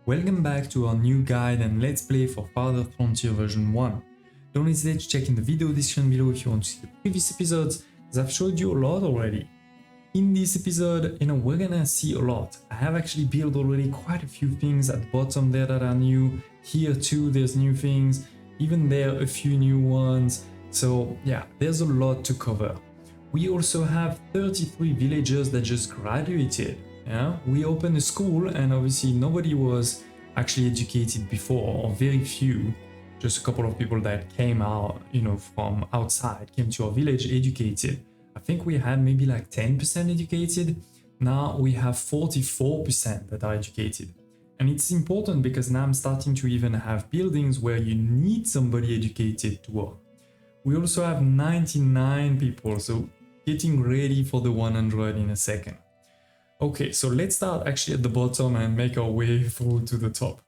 Welcome back to our new guide and let's play for Farthest Frontier version 1. Don't hesitate to check in the video description below if you want to see the previous episodes, as I've showed you a lot already. In this episode, we're gonna see a lot. I have actually built already quite a few things at the bottom there that are new. Here too, there's new things. Even there, a few new ones. So yeah, there's a lot to cover. We also have 33 villagers that just graduated. Yeah, we opened a school and obviously nobody was actually educated before, or very few. Just a couple of people that came out, from outside, came to our village educated. I think we had maybe like 10% educated. Now we have 44% that are educated. And it's important because now I'm starting to even have buildings where you need somebody educated to work. We also have 99 people, so getting ready for the 100 in a second. Okay, so let's start actually at the bottom and make our way through to the top.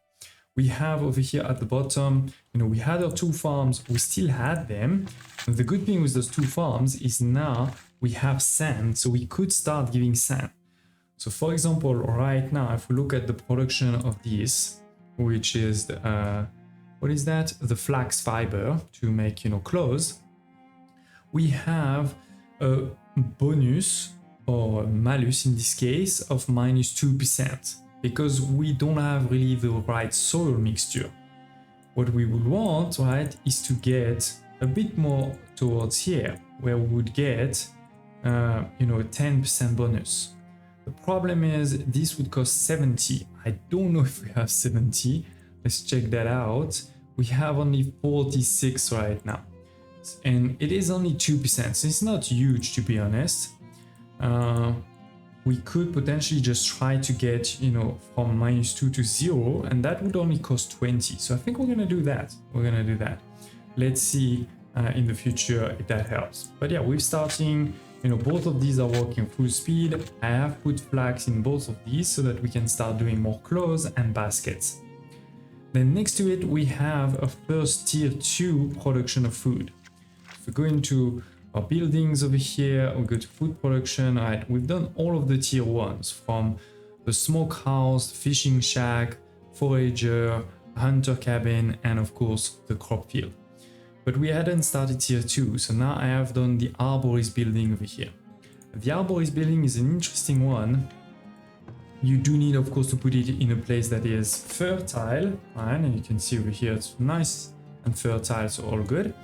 We have over here at the bottom, we had our two farms, we still had them. And the good thing with those two farms is now we have sand, so we could start giving sand. So for example, right now, if we look at the production of this, which is, what is that? The flax fiber to make, clothes. We have a bonus or malus in this case of -2% because we don't have really the right soil mixture. What we would want, right, is to get a bit more towards here where we would get, a 10% bonus. The problem is this would cost 70. I don't know if we have 70. Let's check that out. We have only 46 right now. And it is only 2%, so it's not huge to be honest. We could potentially just try to get, from -2 to 0, and that would only cost 20. So I think we're gonna do that. Let's see in the future if that helps. But yeah, we're starting, both of these are working full speed. I have put flags in both of these so that we can start doing more clothes and baskets. Then next to it, we have a first tier 2 production of food. If we go into our buildings over here, we go to food production. All right, we've done all of the tier 1s from the smokehouse, fishing shack, forager, hunter cabin, and of course the crop field. But we hadn't started tier 2, so now I have done the arborist building over here. The arborist building is an interesting one. You do need, of course, to put it in a place that is fertile, right? And you can see over here it's nice and fertile, so all good.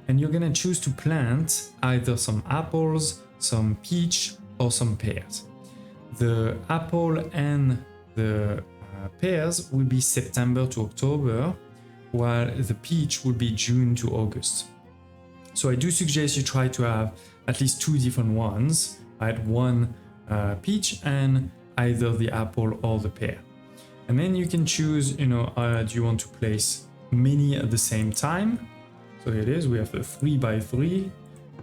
And you're gonna choose to plant either some apples, some peach, or some pears. The apple and the pears will be September to October, while the peach will be June to August. So I do suggest you try to have at least 2 different ones, right? One peach and either the apple or the pear. And then you can choose, do you want to place many at the same time? So here it is, we have the 3 by 3,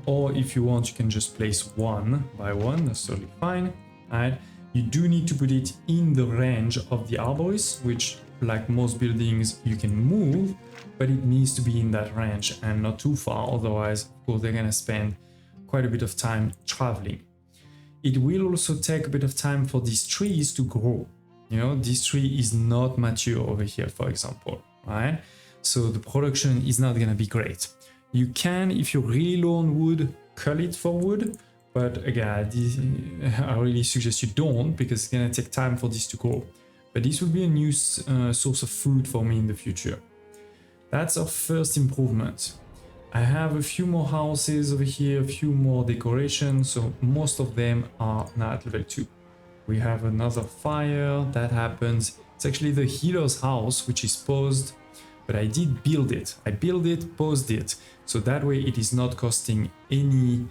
or if you want, you can just place 1 by 1, that's totally fine, right? You do need to put it in the range of the arborist, which, like most buildings, you can move, but it needs to be in that range and not too far, otherwise, of course, they're gonna spend quite a bit of time traveling. It will also take a bit of time for these trees to grow. This tree is not mature over here, for example, right? So the production is not gonna be great. You can, if you're really low on wood, cull it for wood, but again, I really suggest you don't because it's gonna take time for this to grow. But this will be a new source of food for me in the future. That's our first improvement. I have a few more houses over here, a few more decorations, so most of them are now at level 2. We have another fire that happens. It's actually the healer's house, which is paused. But I did build it. I built it, paused it, so that way it is not costing any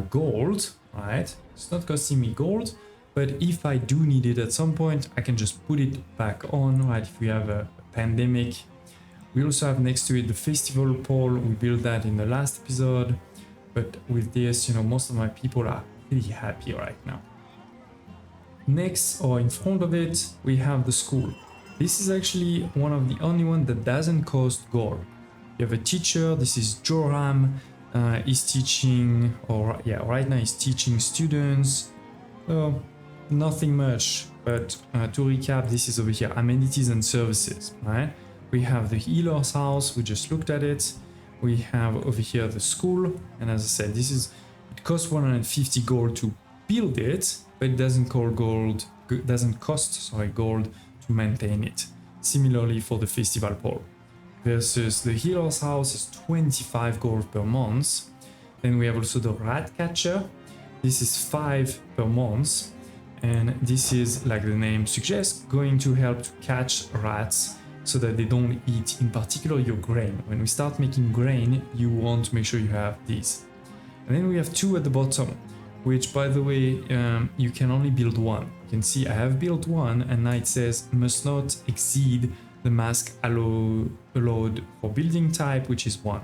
gold, right? It's not costing me gold, but if I do need it at some point, I can just put it back on, right? If we have a pandemic. We also have next to it the festival pole. We built that in the last episode, but with this, most of my people are pretty happy right now. Next, or in front of it, we have the school. This is actually one of the only one that doesn't cost gold. You have a teacher, this is Joram, he's teaching, right now he's teaching students. Nothing much but to recap, this is over here, amenities and services, right? We have the healer's house, we just looked at it. We have over here the school, and as I said, it costs 150 gold to build it, but it doesn't cost gold to maintain it. Similarly for the festival pole. Versus the healer's house is 25 gold per month. Then we have also the rat catcher. This is 5 per month, and this is, like the name suggests, going to help to catch rats so that they don't eat, in particular, your grain. When we start making grain, you want to make sure you have these. And then we have 2 at the bottom, which, by the way, you can only build 1. You can see I have built 1, and now it says must not exceed the mask allowed for building type, which is 1.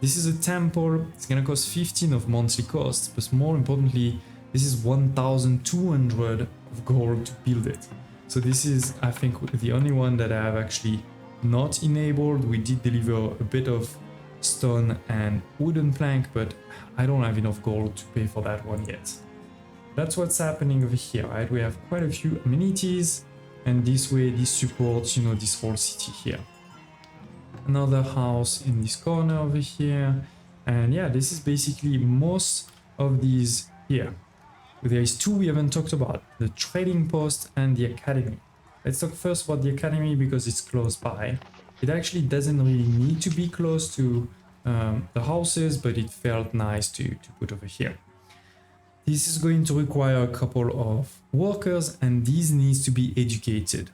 This is a temple. It's gonna cost 15 of monthly costs, but more importantly, this is 1,200 of gold to build it. So this is, I think, the only one that I have actually not enabled. We did deliver a bit of stone and wooden plank, but I don't have enough gold to pay for that one yet. That's what's happening over here, right? We have quite a few amenities, and this way this supports, this whole city here. Another house in this corner over here, and yeah, this is basically most of these here. There is 2 we haven't talked about, the trading post and the academy. Let's talk first about the academy because it's close by. It actually doesn't really need to be close to the houses, but it felt nice to put over here. This is going to require a couple of workers, and these needs to be educated.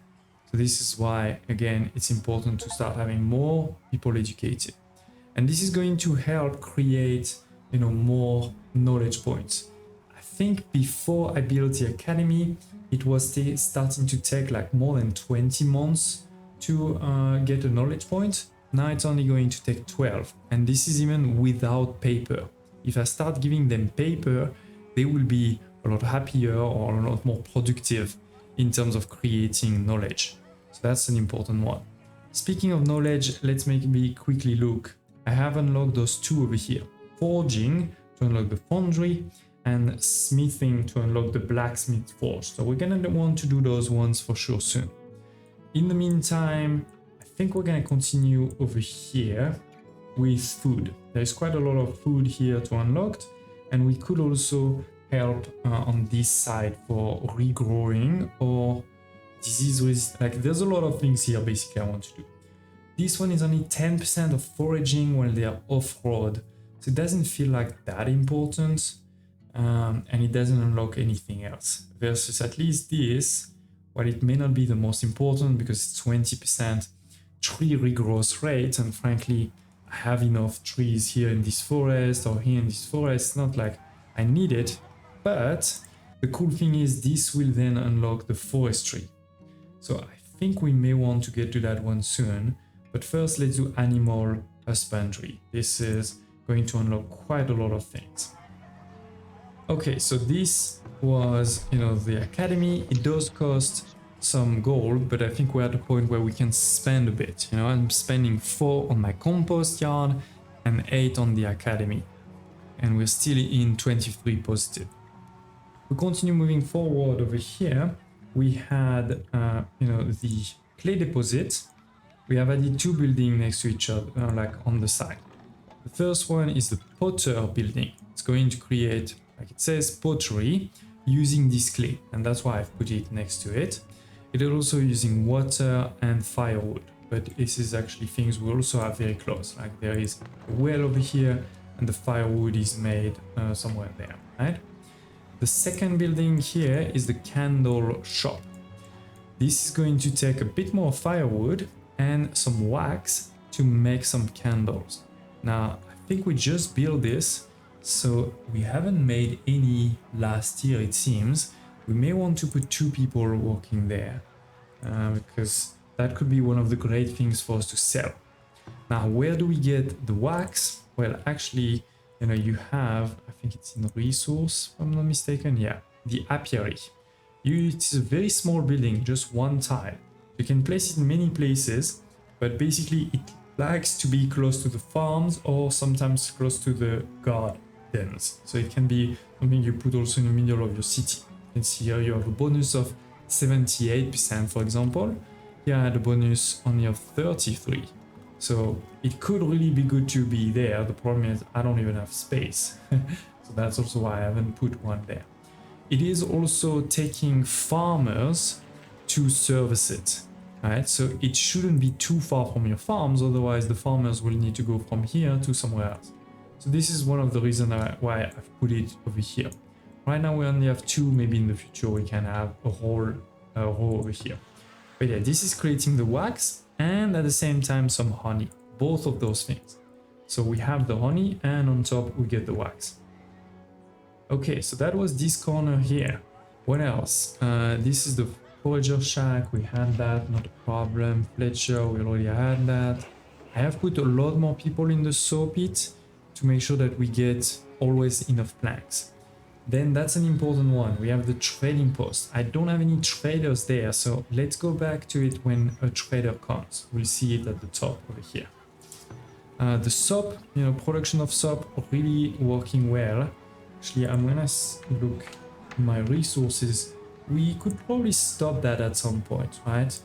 So this is why, again, it's important to start having more people educated. And this is going to help create, more knowledge points. I think before I built the academy, it was starting to take like more than 20 months to get a knowledge point. Now it's only going to take 12, and this is even without paper. If I start giving them paper, they will be a lot happier or a lot more productive in terms of creating knowledge. So that's an important one. Speaking of knowledge, let's maybe quickly look. I have unlocked those 2 over here. Forging to unlock the foundry, and smithing to unlock the blacksmith forge. So we're gonna want to do those ones for sure soon. In the meantime, I think we're gonna continue over here with food. There's quite a lot of food here to unlock, and we could also help on this side for regrowing or disease resist. Like, there's a lot of things here basically I want to do. This one is only 10% of foraging when they are off-road, so it doesn't feel like that important. And it doesn't unlock anything else, versus at least this, while it may not be the most important because it's 20% tree regrowth rate, and frankly I have enough trees here in this forest or here in this forest. It's not like I need it, but the cool thing is this will then unlock the forestry. So I think we may want to get to that one soon, but first let's do animal husbandry. This is going to unlock quite a lot of things. Okay, so this was, the academy. It does cost some gold, but I think we're at a point where we can spend a bit. I'm spending 4 on my compost yard and 8 on the academy, and we're still in 23 positive. We continue moving forward over here. We had, the clay deposit. We have added 2 buildings next to each other, like on the side. The first one is the potter building. It's going to create, like it says, pottery using this clay, and that's why I've put it next to it. It is also using water and firewood, but this is actually things we also have very close. Like there is a well over here, and the firewood is made somewhere there, right? The second building here is the candle shop. This is going to take a bit more firewood and some wax to make some candles. Now, I think we just built this, so we haven't made any last year, it seems. We may want to put 2 people working there, because that could be one of the great things for us to sell. Now, where do we get the wax? Well, actually, you have, I think it's in resource, if I'm not mistaken. Yeah, the apiary. It's a very small building, just 1 tile. You can place it in many places, but basically it likes to be close to the farms or sometimes close to the gardens. So it can be something you put also in the middle of your city. You can see here you have a bonus of 78%, for example. Here I had a bonus only of 33. So it could really be good to be there. The problem is I don't even have space. So that's also why I haven't put one there. It is also taking farmers to service it, right? So it shouldn't be too far from your farms, otherwise the farmers will need to go from here to somewhere else. So this is one of the reasons why I've put it over here. Right now we only have 2, maybe in the future we can have a whole row over here. But yeah, this is creating the wax and at the same time some honey, both of those things. So we have the honey and on top we get the wax. Okay, so that was this corner here. What else? This is the forager shack, we had that, not a problem. Fletcher, we already had that. I have put a lot more people in the saw pit to make sure that we get always enough planks. Then that's an important one. We have the trading post. I don't have any traders there, so let's go back to it when a trader comes. We'll see it at the top over here. The soap, production of soap really working well. Actually, I'm gonna look at my resources. We could probably stop that at some point, right?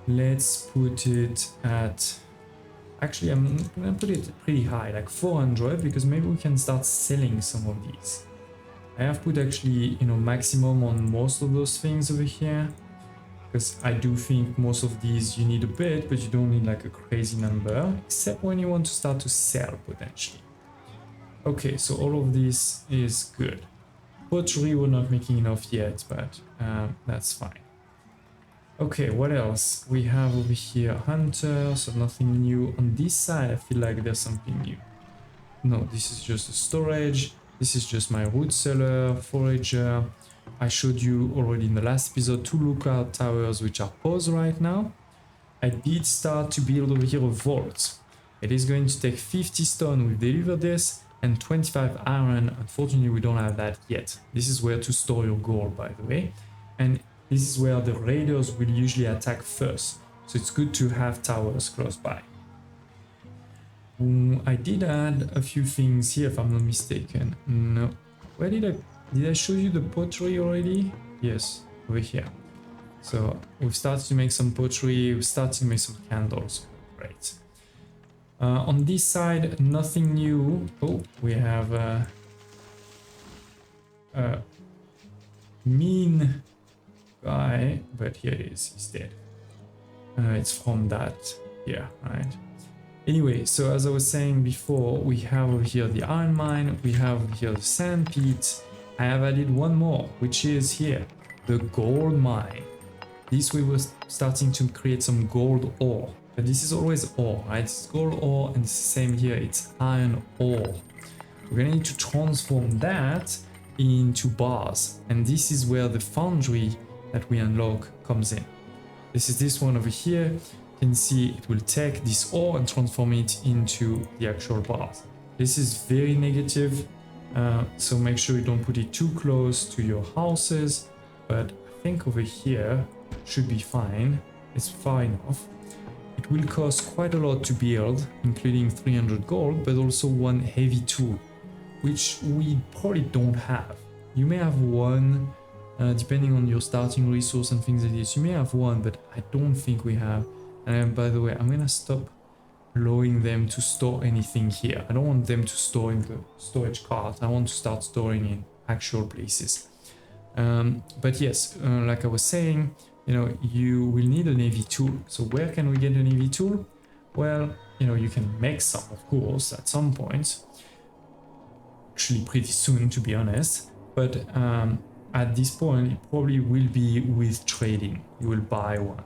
Let's put it at... Actually, I'm gonna put it pretty high, like 400, because maybe we can start selling some of these. I have put actually, maximum on most of those things over here, because I do think most of these you need a bit, but you don't need like a crazy number, except when you want to start to sell potentially. Okay, so all of this is good. Pottery we're not making enough yet, but that's fine. Okay, what else? We have over here hunter, so nothing new. On this side, I feel like there's something new. No, this is just a storage. This is just my wood cellar, forager. I showed you already in the last episode 2 lookout towers, which are paused right now. I did start to build over here a vault. It is going to take 50 stone, we've delivered this, and 25 iron. Unfortunately, we don't have that yet. This is where to store your gold, by the way. And this is where the raiders will usually attack first, so it's good to have towers close by. I did add a few things here, if I'm not mistaken. No, where did I show you the pottery already? Yes, over here. So we've started to make some pottery, we've started to make some candles. Great. On this side, nothing new. Oh, we have a mean guy, but here it is, he's dead. It's from that here, right? Anyway, so as I was saying before, we have over here the iron mine, we have over here the sand pit. I have added one more, which is here, the gold mine. This we were starting to create some gold ore, but this is always ore, right? It's gold ore, and it's the same here, it's iron ore. We're gonna need to transform that into bars, and this is where the foundry that we unlock comes in. This is this one over here. You can see it will take this ore and transform it into the actual bars. This is very negative, so make sure you don't put it too close to your houses, but I think over here should be fine. It's far enough. It will cost quite a lot to build, including 300 gold, but also one heavy tool, which we probably don't have. You may have one, depending on your starting resource and things like this. You may have one, but I don't think we have. And by the way, I'm gonna stop allowing them to store anything here. I don't want them to store in the storage cart. I want to start storing in actual places. But yes, like I was saying, you will need an heavy tool. So where can we get an heavy tool? Well, you can make some, of course, at some point. Actually, pretty soon, to be honest. But at this point, it probably will be with trading. You will buy one.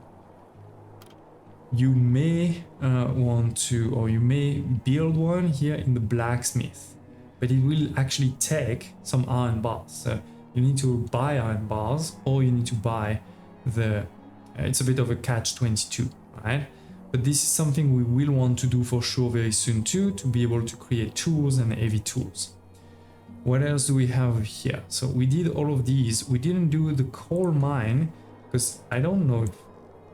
You may want to, or you may build one here in the blacksmith, but it will actually take some iron bars. So you need to buy iron bars, or you need to buy the, it's a bit of a catch-22, right? But this is something we will want to do for sure very soon too, to be able to create tools and heavy tools. What else do we have here? So we did all of these. We didn't do the coal mine, because I don't know if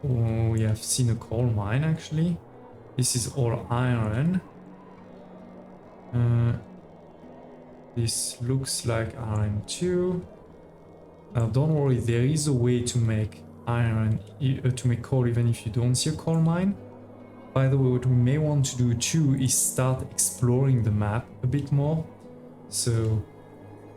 we have seen a coal mine actually. This is all iron. This looks like iron too. Don't worry, there is a way to make iron, to make coal even if you don't see a coal mine. By the way, what we may want to do too is start exploring the map a bit more. So,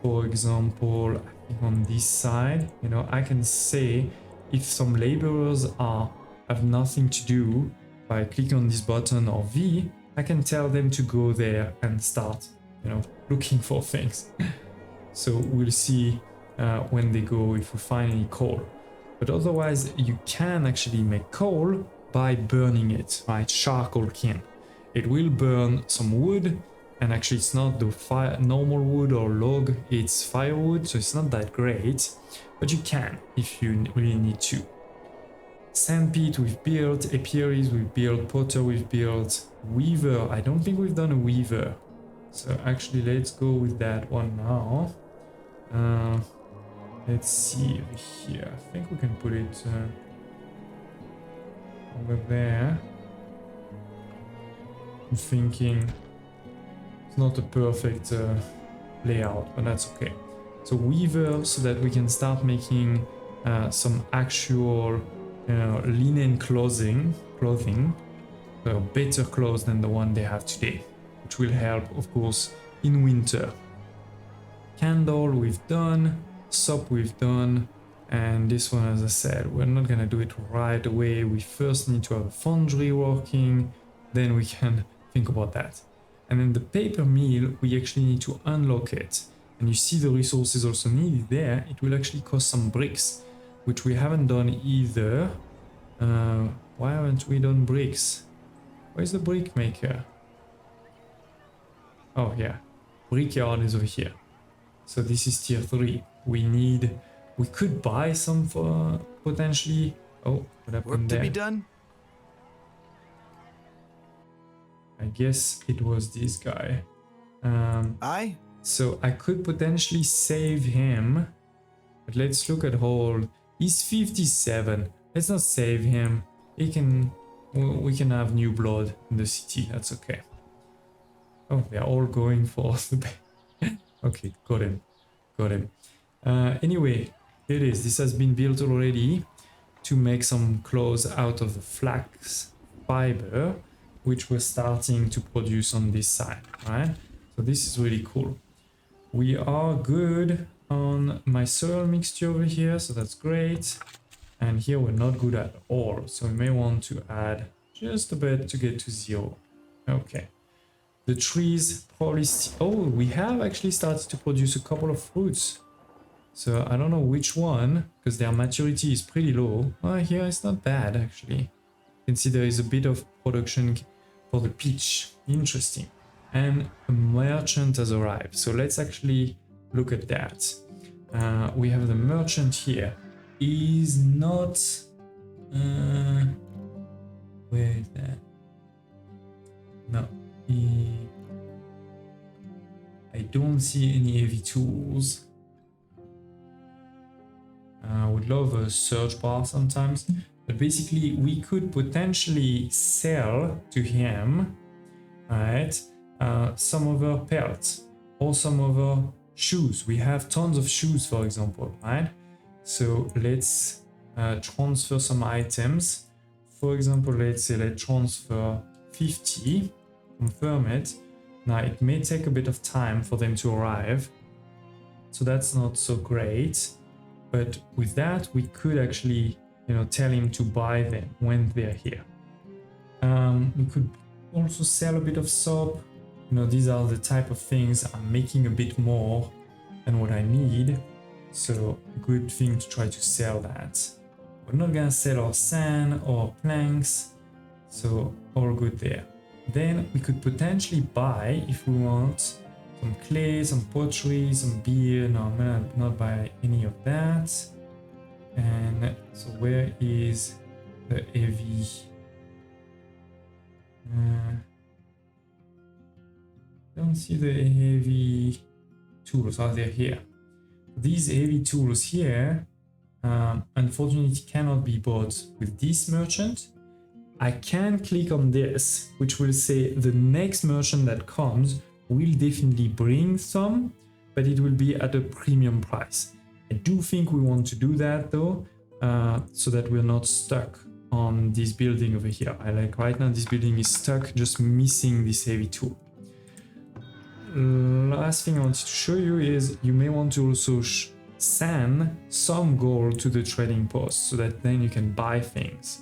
for example, I think on this side, you know, I can say if some laborers have nothing to do, by clicking on this button or V, I can tell them to go there and start, you know, looking for things. So we'll see when they go if we find any coal. But otherwise, you can actually make coal by burning it, right? Charcoal kiln. It will burn some wood, and actually it's not the normal wood or log, it's firewood, so it's not that great, but you can if you really need to. Sandpit we've built, apiaries we've built, potter we've built, weaver, I don't think we've done a weaver. So actually let's go with that one now. Let's see over here, I think we can put it over there. I'm thinking it's not a perfect layout, but that's okay. So weaver, so that we can start making some actual linen clothing, better clothes than the one they have today, which will help, of course, in winter. Candle we've done, soap we've done, and this one, as I said, we're not gonna do it right away. We first need to have a foundry working, then we can think about that. And then the paper mill, we actually need to unlock it. And you see the resources also needed there. It will actually cost some bricks, which we haven't done either. Why haven't we done bricks? Where's the brick maker? Oh yeah, brickyard is over here. So this is tier 3. We could buy some for potentially. Oh, what happened Work there? to be done. I guess it was this guy. Aye. So I could potentially save him, but let's look at hold. He's 57. Let's not save him. We can have new blood in the city. That's okay. Oh, they're all going for the. Okay, got him. Anyway, here it is. This has been built already to make some clothes out of the flax fiber, which we're starting to produce on this side, right? So this is really cool. We are good on my soil mixture over here, so that's great. And here we're not good at all, so we may want to add just a bit to get to 0. Okay. The trees probably we have actually started to produce a couple of fruits. So I don't know which one, because their maturity is pretty low. Oh, here it's not bad actually. You can see there is a bit of production for the peach. Interesting. And a merchant has arrived. So let's actually look at that. We have the merchant here. He's not... where is that? No. I don't see any heavy tools. I would love a search bar sometimes. But basically, we could potentially sell to him, right? Some of our pelts or some of our shoes. We have tons of shoes, for example, right? So let's transfer some items. For example, let's say let's transfer 50, confirm it. Now it may take a bit of time for them to arrive, so that's not so great. But with that, we could actually, tell him to buy them when they're here. We could also sell a bit of soap. These are the type of things I'm making a bit more than what I need. So a good thing to try to sell that. We're not gonna sell our sand or planks, so all good there. Then we could potentially buy, if we want, some clay, some pottery, some beer. No, I'm gonna not buy any of that. And so where is the heavy? Don't see the heavy tools. Are they here? These heavy tools here, unfortunately, cannot be bought with this merchant. I can click on this, which will say the next merchant that comes will definitely bring some, but it will be at a premium price. I do think we want to do that though, so that we're not stuck on this building over here. I like right now this building is stuck, just missing this heavy tool. Last thing I wanted to show you is you may want to also send some gold to the trading post so that then you can buy things.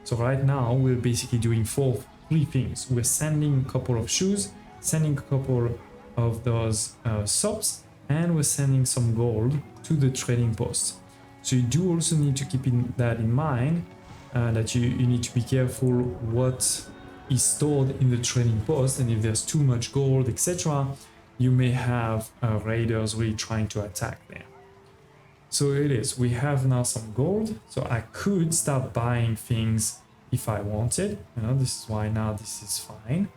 So right now we're basically doing three things. We're sending a couple of shoes, sending a couple of those sops, and we're sending some gold to the trading post. So you do also need to keep that in mind, that you need to be careful what is stored in the trading post, and if there's too much gold, etc., you may have raiders really trying to attack there. So it is, we have now some gold, so I could start buying things if I wanted. This is why now this is fine.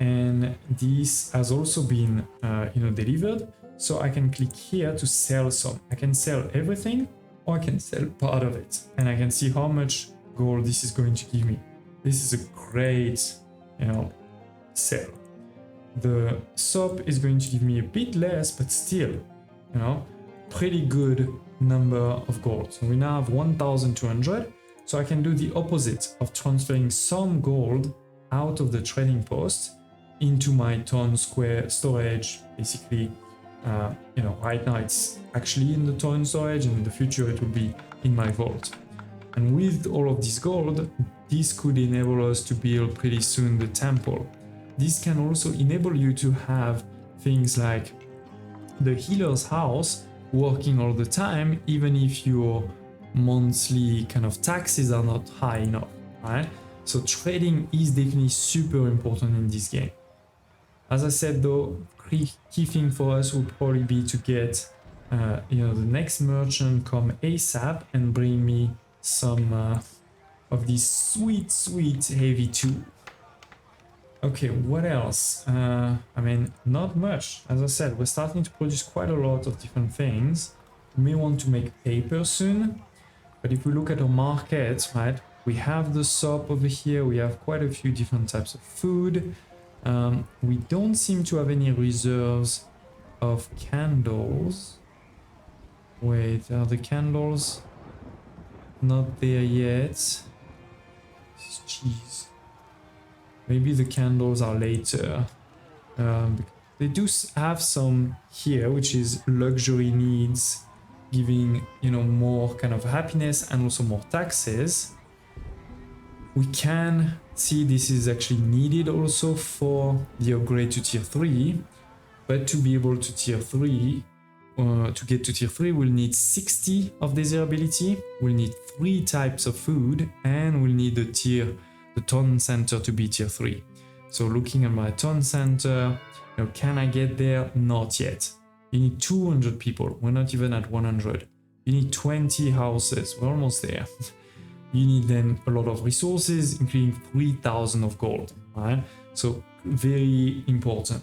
And this has also been delivered, so I can click here to sell some. I can sell everything, or I can sell part of it, and I can see how much gold this is going to give me. This is a great sell. The soap is going to give me a bit less, but still pretty good number of gold. So we now have 1,200, so I can do the opposite of transferring some gold out of the trading post into my town square storage. Basically, right now it's actually in the town storage, and in the future it will be in my vault. And with all of this gold, this could enable us to build pretty soon the temple. This can also enable you to have things like the healer's house working all the time, even if your monthly kind of taxes are not high enough, right? So trading is definitely super important in this game. As I said though, key thing for us would probably be to get the next merchant come ASAP and bring me some of these sweet heavy tool. Okay, what else? I mean, not much. As I said, we're starting to produce quite a lot of different things. We may want to make paper soon, but if we look at our market, right, we have the soap over here, we have quite a few different types of food. We don't seem to have any reserves of candles. Wait, are the candles not there yet? Jeez. Maybe the candles are later. They do have some here, which is luxury needs, giving more kind of happiness and also more taxes. We can see this is actually needed also for the upgrade to tier 3, but to be able to tier 3, to get to tier 3, we'll need 60 of desirability, we'll need 3 types of food, and we'll need the town center to be tier 3. So looking at my town center, can I get there? Not yet. You need 200 people, we're not even at 100. You need 20 houses, we're almost there. You need then a lot of resources, including 3,000 of gold, right? So very important.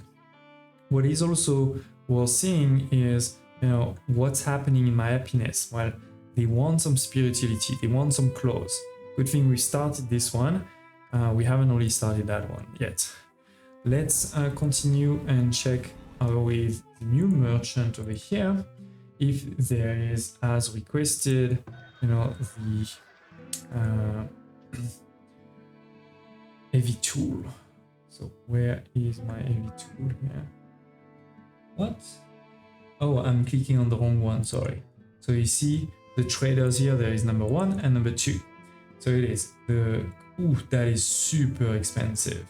What is also worth seeing is, what's happening in my happiness. Well, they want some spirituality, they want some clothes. Good thing we started this one. We haven't really started that one yet. Let's continue and check with the new merchant over here, if there is, as requested, the heavy tool. So where is my heavy tool here? What? Oh, I'm clicking on the wrong one, sorry. So you see the traders here, there is number 1 and number 2. So it is that is super expensive.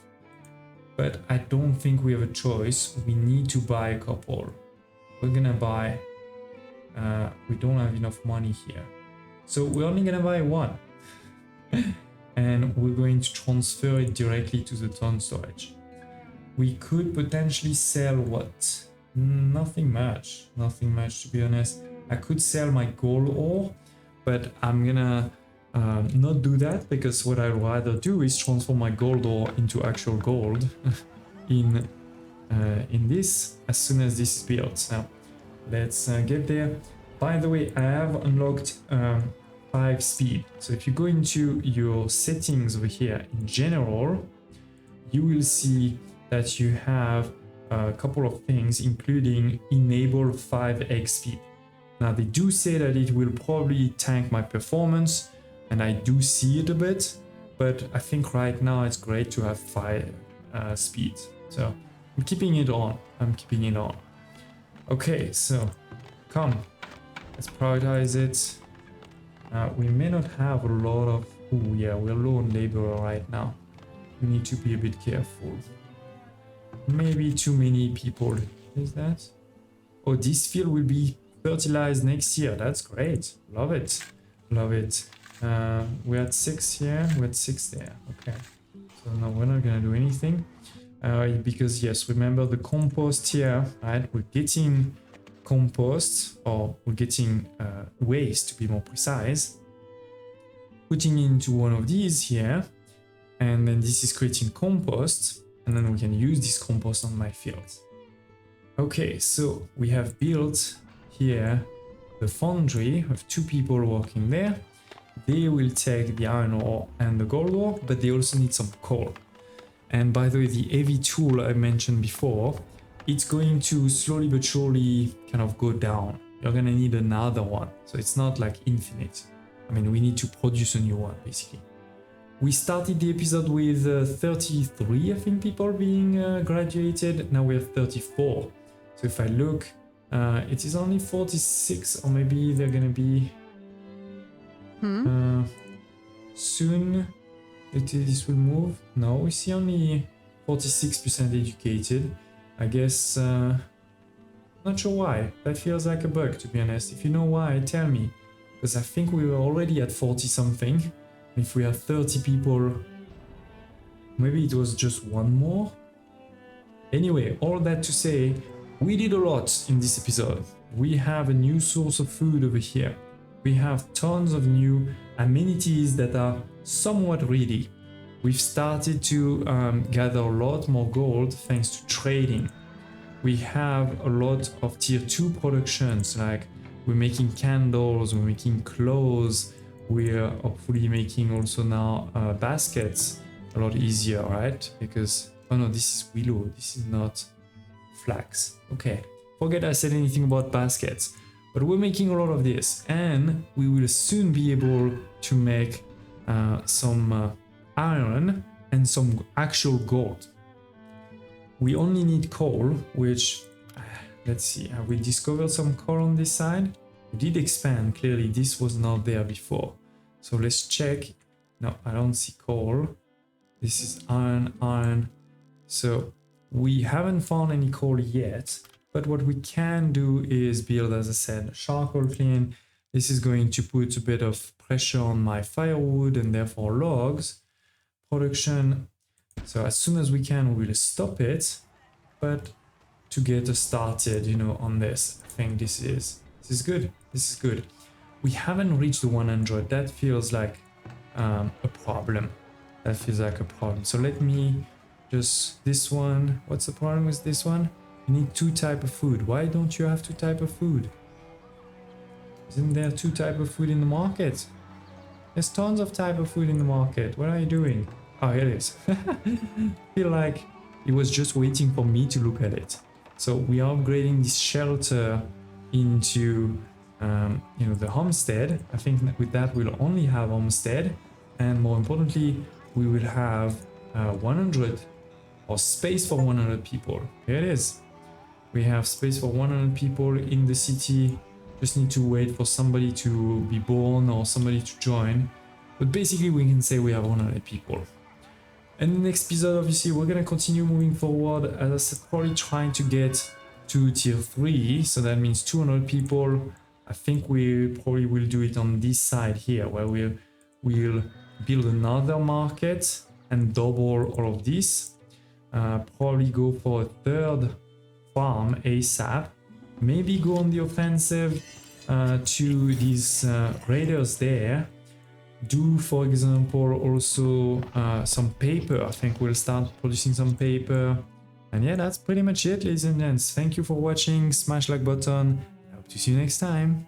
But I don't think we have a choice. We need to buy a couple. We're gonna buy, we don't have enough money here. So we're only gonna buy 1. And we're going to transfer it directly to the town storage. We could potentially sell what? Nothing much to be honest. I could sell my gold ore, but I'm gonna not do that, because what I'd rather do is transform my gold ore into actual gold in this as soon as this is built. Now let's get there. By the way, I have unlocked 5 speed. So if you go into your settings over here in general, you will see that you have a couple of things, including enable 5x speed. Now they do say that it will probably tank my performance, and I do see it a bit, but I think right now it's great to have 5 speed. So I'm keeping it on. Okay, so come, let's prioritize it. We may not have a lot of... Oh yeah, we're low on labor right now. We need to be a bit careful. Maybe too many people. Is that? Oh, this field will be fertilized next year. That's great. Love it. Love it. We're at 6 here. We're at 6 there. Okay. So no, we're not gonna do anything. Because yes, remember the compost here, right? We're getting compost, or we're getting waste to be more precise. Putting into one of these here, and then this is creating compost, and then we can use this compost on my field. Okay, so we have built here the foundry with 2 people working there. They will take the iron ore and the gold ore, but they also need some coal. And by the way, the heavy tool I mentioned before, it's going to slowly but surely kind of go down. You're gonna need another one, so it's not like infinite. I mean, we need to produce a new one, basically. We started the episode with 33, I think, people being graduated. Now we have 34. So if I look, it is only 46, or maybe they're gonna be soon. This will move. No, we see only 46% educated. I guess, not sure why. That feels like a bug, to be honest. If you know why, tell me. Because I think we were already at 40 something. If we have 30 people, maybe it was just one more. Anyway, all that to say, we did a lot in this episode. We have a new source of food over here. We have tons of new amenities that are somewhat ready. We've started to gather a lot more gold thanks to trading. We have a lot of tier 2 productions, like we're making candles, we're making clothes, we're hopefully making also now baskets a lot easier, right? Because, oh no, this is willow, this is not flax. Okay, forget I said anything about baskets. But we're making a lot of this, and we will soon be able to make some iron and some actual gold. We only need coal, which, let's see, have we discovered some coal on this side? We did expand, clearly this was not there before. So let's check. No, I don't see coal. This is iron. So we haven't found any coal yet. But what we can do is build, as I said, a charcoal kiln. This is going to put a bit of pressure on my firewood and therefore logs production. So as soon as we can, we'll stop it. But to get us started, you know, on this, I think this is good. This is good. We haven't reached the 100. That feels like a problem. So let me just, this one, what's the problem with this one? You need 2 types of food. Why don't you have 2 types of food? Isn't there 2 types of food in the market? There's tons of types of food in the market. What are you doing? Oh, here it is. I feel like it was just waiting for me to look at it. So we are upgrading this shelter into, you know, the homestead. I think that with that we'll only have homestead, and more importantly, we will have 100 or space for 100 people. Here it is. We have space for 100 people in the city. Just need to wait for somebody to be born or somebody to join. But basically we can say we have 100 people. And in the next episode, obviously, we're going to continue moving forward. As I said, probably trying to get to tier 3. So that means 200 people. I think we probably will do it on this side here, where we'll build another market and double all of this. Probably go for a 3rd farm ASAP. Maybe go on the offensive to these raiders there. Do, for example, also some paper. I think we'll start producing some paper. And yeah, that's pretty much it, ladies and gents. Thank you for watching. Smash like button. I hope to see you next time.